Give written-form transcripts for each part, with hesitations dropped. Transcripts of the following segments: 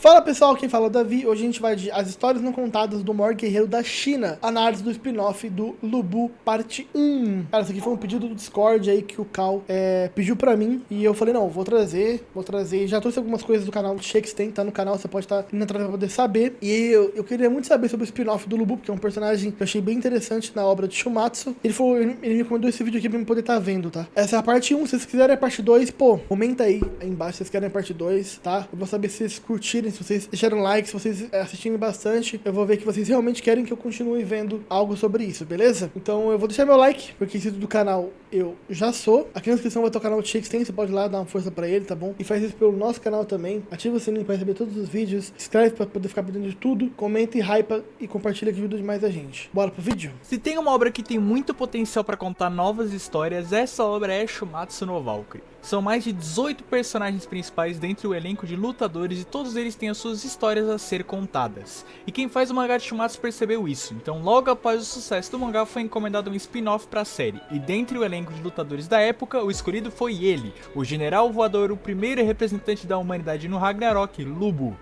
Fala pessoal, quem fala é o Davi. Hoje a gente vai de As Histórias Não Contadas do Maior Guerreiro da China, análise do spin-off do Lu Bu parte 1. Cara, isso aqui foi um pedido do Discord aí que o Cal pediu pra mim e eu falei, não, vou trazer. Já trouxe algumas coisas do canal do Shakespeare, tá no canal, você pode estar indo atrás pra poder saber. E eu queria muito saber sobre o spin-off do Lu Bu, porque é um personagem que eu achei bem interessante na obra de Shumatsu. Ele me recomendou esse vídeo aqui pra eu poder estar vendo, tá? Essa é a parte 1, se vocês quiserem a parte 2, pô, comenta aí embaixo se vocês querem a parte 2, tá? Eu vou saber se vocês curtirem, se vocês deixaram like, se vocês assistirem bastante, eu vou ver que vocês realmente querem que eu continue vendo algo sobre isso, beleza? Então eu vou deixar meu like, porque inscrito do canal eu já sou. Aqui na descrição vai ter o canal do Shakespeare, você pode ir lá dar uma força pra ele, tá bom? E faz isso pelo nosso canal também. Ativa o sininho pra receber todos os vídeos, inscreve pra poder ficar por dentro de tudo, comenta e hypa e compartilha que ajuda demais a gente. Bora pro vídeo? Se tem uma obra que tem muito potencial para contar novas histórias, essa obra é Shumatsu no Valkyrie. São mais de 18 personagens principais dentro do elenco de lutadores e todos eles têm as suas histórias a ser contadas. E quem faz o mangá de Shumatsu percebeu isso, então logo após o sucesso do mangá foi encomendado um spin-off para a série. E dentre o elenco de lutadores da época, o escolhido foi ele, o General Voador, o primeiro representante da humanidade no Ragnarok, Lu Bu.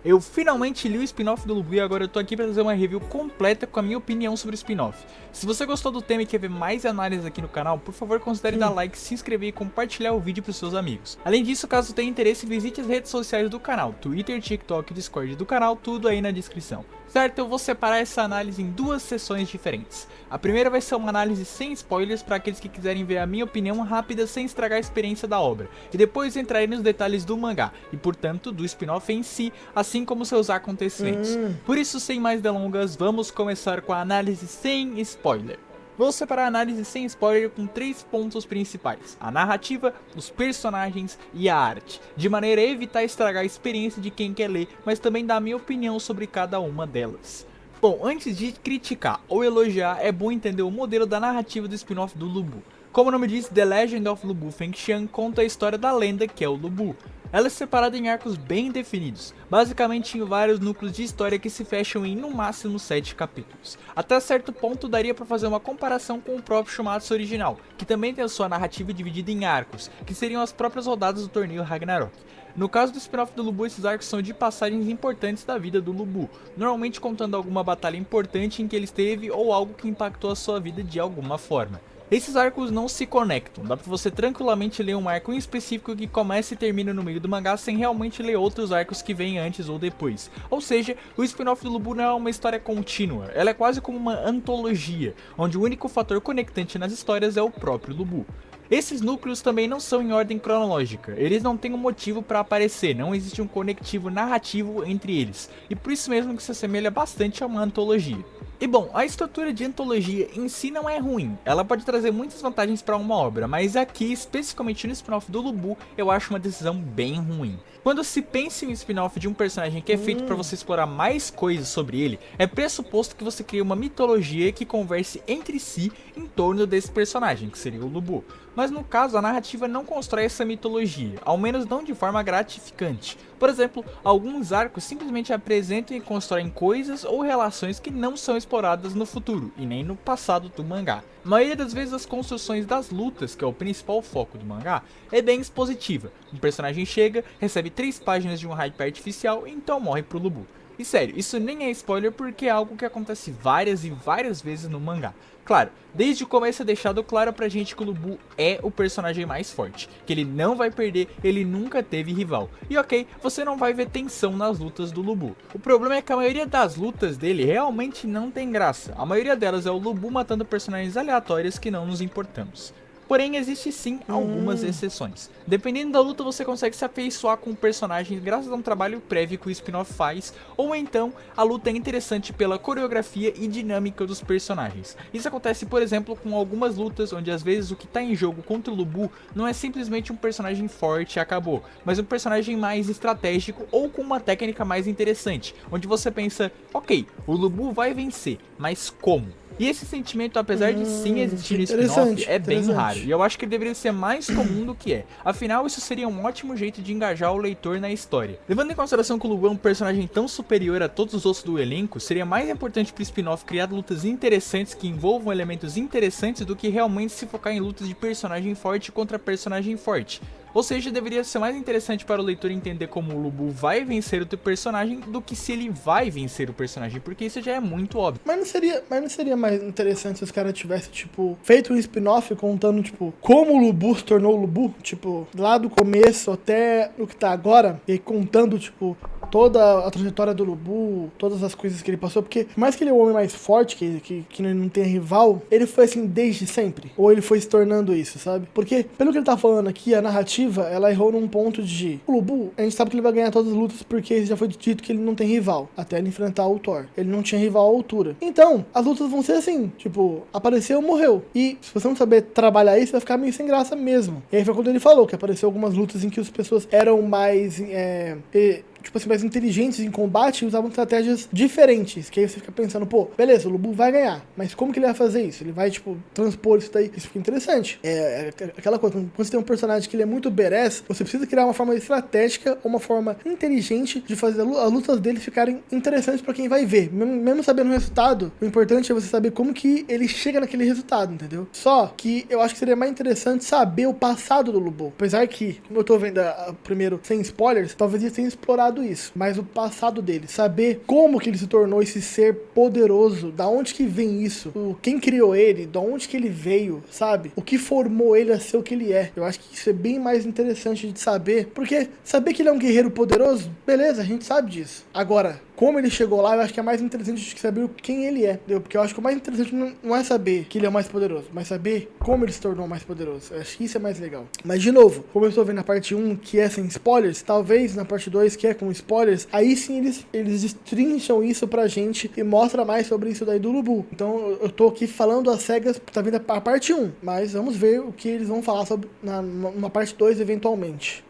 Eu finalmente li o spin-off do Lu Bu e agora eu tô aqui para fazer uma review completa com a minha opinião sobre o spin-off. Se você gostou do tema e quer ver mais análises aqui no canal, por favor considere dar like, se inscrever e compartilhar o vídeo pros seus amigos. Além disso, caso tenha interesse, visite as redes sociais do canal, Twitter, TikTok e Discord do canal, tudo aí na descrição. Certo, eu vou separar essa análise em duas sessões diferentes. A primeira vai ser uma análise sem spoilers para aqueles que quiserem ver a minha opinião rápida sem estragar a experiência da obra, e depois entrarei nos detalhes do mangá, e portanto do spin-off em si, assim como seus acontecimentos. Por isso, sem mais delongas, vamos começar com a análise sem spoiler. Vou separar a análise sem spoiler com 3 pontos principais: a narrativa, os personagens e a arte, de maneira a evitar estragar a experiência de quem quer ler, mas também dar a minha opinião sobre cada uma delas. Bom, antes de criticar ou elogiar, é bom entender o modelo da narrativa do spin-off do Lu Bu. Como o nome diz, The Legend of Lu Bu Fengxian conta a história da lenda que é o Lu Bu. Ela é separada em arcos bem definidos, basicamente em vários núcleos de história que se fecham em no máximo 7 capítulos. Até certo ponto daria para fazer uma comparação com o próprio Shumatsu original, que também tem a sua narrativa dividida em arcos, que seriam as próprias rodadas do torneio Ragnarok. No caso do spin-off do Lu Bu, esses arcos são de passagens importantes da vida do Lu Bu, normalmente contando alguma batalha importante em que ele esteve ou algo que impactou a sua vida de alguma forma. Esses arcos não se conectam, dá pra você tranquilamente ler um arco em específico que começa e termina no meio do mangá sem realmente ler outros arcos que vêm antes ou depois. Ou seja, o spin-off do Lu Bu não é uma história contínua, ela é quase como uma antologia, onde o único fator conectante nas histórias é o próprio Lu Bu. Esses núcleos também não são em ordem cronológica, eles não têm um motivo para aparecer, não existe um conectivo narrativo entre eles, e por isso mesmo que se assemelha bastante a uma antologia. E bom, a estrutura de antologia em si não é ruim, ela pode trazer muitas vantagens para uma obra, mas aqui, especificamente no spin-off do Lu Bu, eu acho uma decisão bem ruim. Quando se pensa em um spin-off de um personagem que é feito para você explorar mais coisas sobre ele, é pressuposto que você crie uma mitologia que converse entre si em torno desse personagem, que seria o Lu Bu. Mas no caso, a narrativa não constrói essa mitologia, ao menos não de forma gratificante. Por exemplo, alguns arcos simplesmente apresentam e constroem coisas ou relações que não são exploradas no futuro, e nem no passado do mangá. A maioria das vezes as construções das lutas, que é o principal foco do mangá, é bem expositiva. Um personagem chega, recebe 3 páginas de um hype artificial e então morre pro Lu Bu. E sério, isso nem é spoiler porque é algo que acontece várias e várias vezes no mangá. Claro, desde o começo é deixado claro pra gente que o Lu Bu é o personagem mais forte, que ele não vai perder, ele nunca teve rival. E ok, você não vai ver tensão nas lutas do Lu Bu. O problema é que a maioria das lutas dele realmente não tem graça. A maioria delas é o Lu Bu matando personagens aleatórios que não nos importamos. Porém, existe sim algumas exceções. Dependendo da luta, você consegue se afeiçoar com o personagem graças a um trabalho prévio que o spin-off faz, ou então a luta é interessante pela coreografia e dinâmica dos personagens. Isso acontece, por exemplo, com algumas lutas onde às vezes o que está em jogo contra o Lu Bu não é simplesmente um personagem forte e acabou, mas um personagem mais estratégico ou com uma técnica mais interessante, onde você pensa, ok, o Lu Bu vai vencer, mas como? E esse sentimento, apesar de sim existir no spin-off, é bem raro, e eu acho que ele deveria ser mais comum do que é. Afinal, isso seria um ótimo jeito de engajar o leitor na história. Levando em consideração que o Lu Bu é um personagem tão superior a todos os outros do elenco, seria mais importante para o spin-off criar lutas interessantes que envolvam elementos interessantes do que realmente se focar em lutas de personagem forte contra personagem forte. Ou seja, deveria ser mais interessante para o leitor entender como o Lubu vai vencer o teu personagem do que se ele vai vencer o personagem, porque isso já é muito óbvio. Mas não seria mais interessante se os caras tivessem, tipo, feito um spin-off contando, tipo, como o Lubu se tornou o Lubu? Tipo, lá do começo até o que tá agora, e contando, tipo, toda a trajetória do Lubu, todas as coisas que ele passou, porque por mais que ele é o homem mais forte, que não tem rival, ele foi assim desde sempre, ou ele foi se tornando isso, sabe? Porque, pelo que ele tá falando aqui, a narrativa, ela errou num ponto de, o Lubu, a gente sabe que ele vai ganhar todas as lutas porque já foi dito que ele não tem rival, até ele enfrentar o Thor. Ele não tinha rival à altura. Então, as lutas vão ser assim, tipo, apareceu, morreu. E se você não saber trabalhar isso, vai ficar meio sem graça mesmo. E aí foi quando ele falou que apareceu algumas lutas em que as pessoas eram mais, tipo assim, mais inteligentes em combate e usavam estratégias diferentes. Que aí você fica pensando, pô, beleza, o Lubu vai ganhar, mas como que ele vai fazer isso? Ele vai, tipo, transpor isso daí? Isso fica interessante. É aquela coisa, quando você tem um personagem que ele é muito badass, você precisa criar uma forma estratégica, uma forma inteligente de fazer as lutas dele ficarem interessantes pra quem vai ver. Mesmo sabendo o resultado, o importante é você saber como que ele chega naquele resultado, entendeu? Só que eu acho que seria mais interessante saber o passado do Lubu. Apesar que, como eu tô vendo primeiro sem spoilers, talvez eles tenham explorado isso, mas o passado dele, saber como que ele se tornou esse ser poderoso, da onde que vem isso, quem criou ele, da onde que ele veio, sabe? O que formou ele a ser o que ele é. Eu acho que isso é bem mais interessante de saber, porque saber que ele é um guerreiro poderoso, beleza, a gente sabe disso. Agora, como ele chegou lá, eu acho que é mais interessante de saber quem ele é, entendeu? Porque eu acho que o mais interessante não é saber que ele é o mais poderoso, mas saber como ele se tornou mais poderoso. Eu acho que isso é mais legal. Mas, de novo, como eu estou vendo na parte 1, que é sem spoilers, talvez na parte 2, que é com spoilers, aí sim eles destrincham isso pra gente e mostra mais sobre isso daí do Lubu. Então, eu tô aqui falando às cegas, tá vindo a parte 1, mas vamos ver o que eles vão falar sobre na parte 2 eventualmente.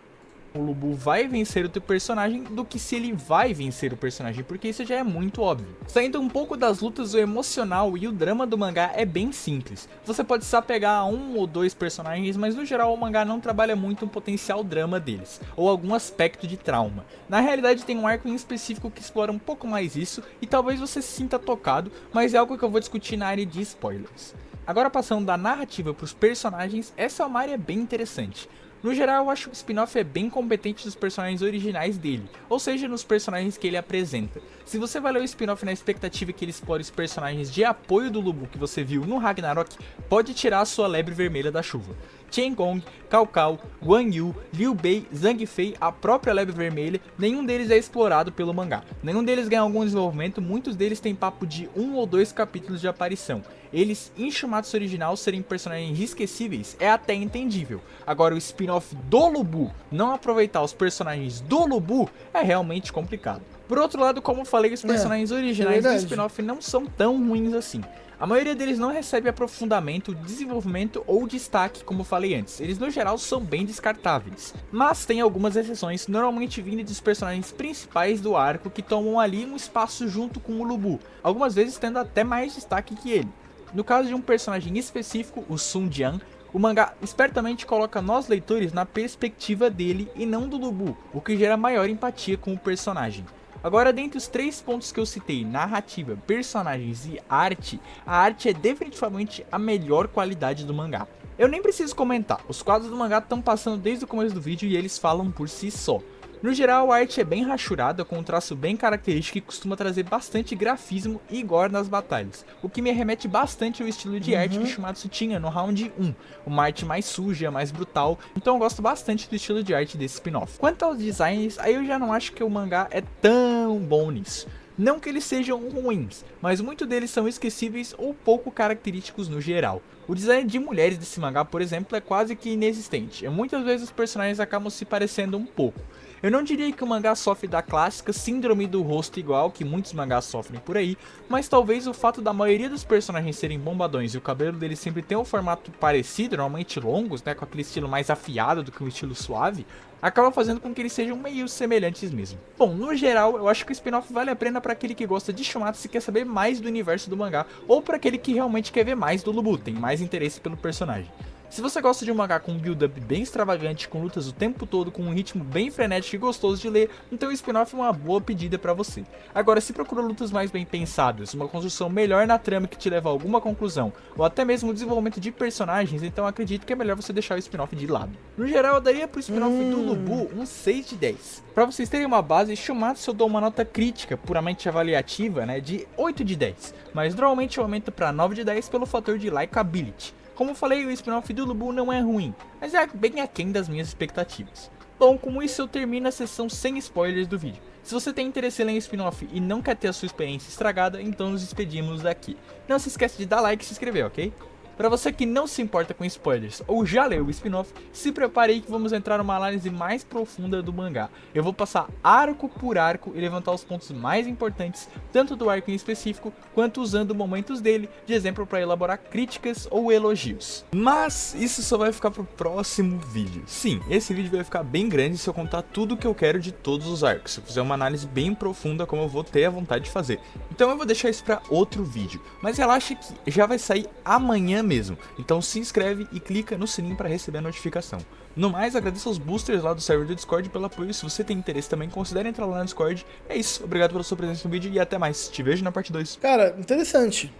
O Lubu vai vencer o teu personagem do que se ele vai vencer o personagem, porque isso já é muito óbvio. Saindo um pouco das lutas, o emocional e o drama do mangá é bem simples. Você pode se apegar a um ou dois personagens, mas no geral o mangá não trabalha muito o potencial drama deles, ou algum aspecto de trauma. Na realidade tem um arco em específico que explora um pouco mais isso, e talvez você se sinta tocado, mas é algo que eu vou discutir na área de spoilers. Agora passando da narrativa para os personagens, essa é uma área bem interessante. No geral, eu acho que o spin-off é bem competente nos personagens originais dele, ou seja, nos personagens que ele apresenta. Se você vai ler o spin-off na expectativa que ele explore os personagens de apoio do Lubu que você viu no Ragnarok, pode tirar a sua lebre vermelha da chuva. Chen Gong, Cao Cao, Guan Yu, Liu Bei, Zhang Fei, a própria lebre vermelha, nenhum deles é explorado pelo mangá. Nenhum deles ganha algum desenvolvimento, muitos deles têm papo de 1 ou 2 capítulos de aparição. Eles, em Shumatsu original, serem personagens esquecíveis é até entendível. Agora, o spin-off do Lubu não aproveitar os personagens do Lubu é realmente complicado. Por outro lado, como eu falei, os personagens originais do spin-off não são tão ruins assim. A maioria deles não recebe aprofundamento, desenvolvimento ou destaque, como eu falei antes. Eles no geral são bem descartáveis. Mas tem algumas exceções, normalmente vindas dos personagens principais do arco, que tomam ali um espaço junto com o Lubu, algumas vezes tendo até mais destaque que ele. No caso de um personagem específico, o Sun Jian, o mangá espertamente coloca nós leitores na perspectiva dele e não do Lubu, o que gera maior empatia com o personagem. Agora, dentre os 3 pontos que eu citei, narrativa, personagens e arte, a arte é definitivamente a melhor qualidade do mangá. Eu nem preciso comentar, os quadros do mangá estão passando desde o começo do vídeo e eles falam por si só. No geral, a arte é bem rachurada, com um traço bem característico e costuma trazer bastante grafismo e gore nas batalhas, o que me remete bastante ao estilo de arte que Shumatsu tinha no Round 1, uma arte mais suja, mais brutal, então eu gosto bastante do estilo de arte desse spin-off. Quanto aos designs, aí eu já não acho que o mangá é tão bom nisso. Não que eles sejam ruins, mas muitos deles são esquecíveis ou pouco característicos no geral. O design de mulheres desse mangá, por exemplo, é quase que inexistente, e muitas vezes os personagens acabam se parecendo um pouco. Eu não diria que o mangá sofre da clássica síndrome do rosto igual que muitos mangás sofrem por aí, mas talvez o fato da maioria dos personagens serem bombadões e o cabelo deles sempre ter um formato parecido, normalmente longos, né, com aquele estilo mais afiado do que um estilo suave, acaba fazendo com que eles sejam meio semelhantes mesmo. Bom, no geral, eu acho que o spin-off vale a pena para aquele que gosta de Shumatsu e quer saber mais do universo do mangá, ou para aquele que realmente quer ver mais do Lubu, tem mais interesse pelo personagem. Se você gosta de um mangá com um build-up bem extravagante, com lutas o tempo todo, com um ritmo bem frenético e gostoso de ler, então o spin-off é uma boa pedida pra você. Agora, se procura lutas mais bem pensadas, uma construção melhor na trama que te leva a alguma conclusão, ou até mesmo o desenvolvimento de personagens, então acredito que é melhor você deixar o spin-off de lado. No geral, eu daria pro spin-off do Lubu um 6 de 10. Pra vocês terem uma base, Shumatsu eu dou uma nota crítica, puramente avaliativa, né, de 8 de 10, mas normalmente eu aumento pra 9 de 10 pelo fator de likability. Como eu falei, o spin-off do Lubu não é ruim, mas é bem aquém das minhas expectativas. Bom, com isso eu termino a sessão sem spoilers do vídeo. Se você tem interesse em ler spin-off e não quer ter a sua experiência estragada, então nos despedimos daqui. Não se esquece de dar like e se inscrever, ok? Para você que não se importa com spoilers ou já leu o spin-off, se prepare aí que vamos entrar numa análise mais profunda do mangá. Eu vou passar arco por arco e levantar os pontos mais importantes, tanto do arco em específico, quanto usando momentos dele de exemplo para elaborar críticas ou elogios. Mas isso só vai ficar pro próximo vídeo. Sim, esse vídeo vai ficar bem grande se eu contar tudo o que eu quero de todos os arcos, se eu fizer uma análise bem profunda como eu vou ter a vontade de fazer. Então eu vou deixar isso para outro vídeo, mas relaxa que já vai sair amanhã mesmo, então se inscreve e clica no sininho para receber a notificação. No mais, agradeço aos boosters lá do server do Discord pelo apoio. Se você tem interesse também, considere entrar lá no Discord. É isso, obrigado pela sua presença no vídeo e até mais. Te vejo na parte 2. Cara, interessante.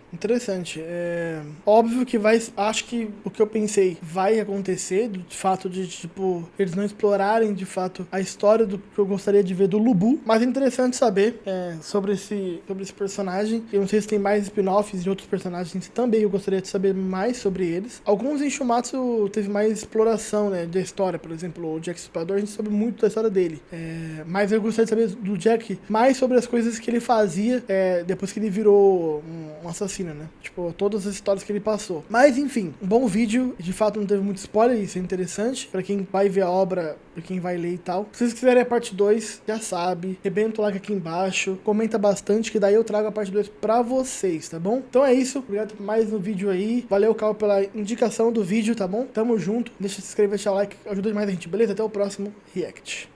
Óbvio que acho que o que eu pensei vai acontecer, do fato de, tipo, eles não explorarem, de fato, a história do que eu gostaria de ver do Lubu. Mas é interessante saber sobre esse personagem. Eu não sei se tem mais spin-offs de outros personagens também, eu gostaria de saber mais sobre eles. Alguns em Shumatsu teve mais exploração, né, da história. Por exemplo, o Jack Stripador, a gente sabe muito da história dele. Mas eu gostaria de saber do Jack mais sobre as coisas que ele fazia depois que ele virou um assassino, né? Tipo, todas as histórias que ele passou. Mas, enfim, um bom vídeo. De fato, não teve muito spoiler, isso é interessante. Pra quem vai ver a obra, pra quem vai ler e tal. Se vocês quiserem a parte 2, já sabe. Rebenta o like aqui embaixo. Comenta bastante, que daí eu trago a parte 2 pra vocês, tá bom? Então é isso. Obrigado por mais um vídeo aí. Valeu, Cal, pela indicação do vídeo, tá bom? Tamo junto. Deixa de se inscrever, deixar o like. Ajuda demais a gente, beleza? Até o próximo React.